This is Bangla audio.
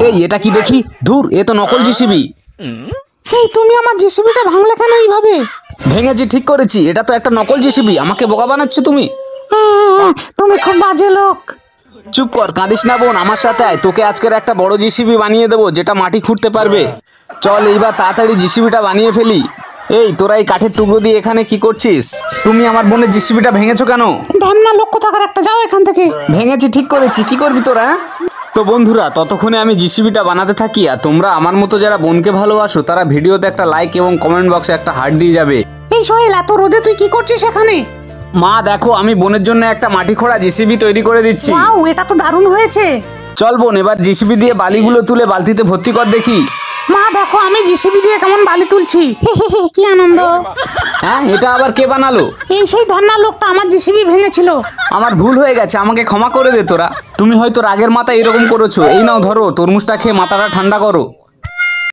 এই এটা কি দেখি, ধুর এ তো নকল জিসিবি। এই তুমি আমার জেসিবিটা ভাঙলে কেন এইভাবে? ভেঙেছি ঠিক করেছি, এটা তো একটা নকল জিসিবি, আমাকে বোকা বানাচ্ছ তুমি। তুমি খুব বাজে লোক। চুপ কর, কাঁদিস না বোন, আমার সাথে আয়, তোকে আজকের একটা বড় জিসিবি বানিয়ে দেবো যেটা মাটি খুঁড়তে পারবে। চল এইবার তাড়াতাড়ি জিসিবিটা বানিয়ে ফেলি। এই তোরা এই কাঠের টুকরো দিয়ে এখানে কি করছিস? তুমি আমার বোনের জিসিবিটা ভেঙেছো কেন? ঢ্যামনা লোক কোথাকার একটা, যাও এখান থেকে। ভেঙেছি ঠিক করেছি, কি করবি তোরা? তো বন্ধুরা ততক্ষণে আমি জিসিবিটা বানাতে থাকি, আর তোমরা আমার মতো যারা বোনকে ভালোবাসো তারা ভিডিওতে একটা লাইক এবং কমেন্ট বক্সে একটা হার্ট দিয়ে যাবে। এই সোহেল, এত রোদে তুই কি করছিস এখানে? মা দেখো, আমি বোনের জন্য একটা মাটি খোঁড়া জিসিবি তৈরি করে দিচ্ছি। ওয়াও, এটা তো দারুণ হয়েছে। চল বোন, এবার জিসিবি দিয়ে বালিগুলো তুলে বালতিতে ভর্তি কর দেখি। মা দেখো, আমি জিসিবি দিয়ে কেমন বালি তুলছি। কি আনন্দ। হ্যাঁ, এটা আবার কে বানালো? এই সেই ঢ্যামনা লোকটা আমার জিসিবি ভেঙেছিল। আমার ভুল হয়ে গেছে, আমাকে ক্ষমা করে দে তোরা। তুমি হয়তো রাগের মাথায় এরকম করেছো। এই নাও ধরো, তরমুজটা খেয়ে মাথাটা ঠান্ডা করো।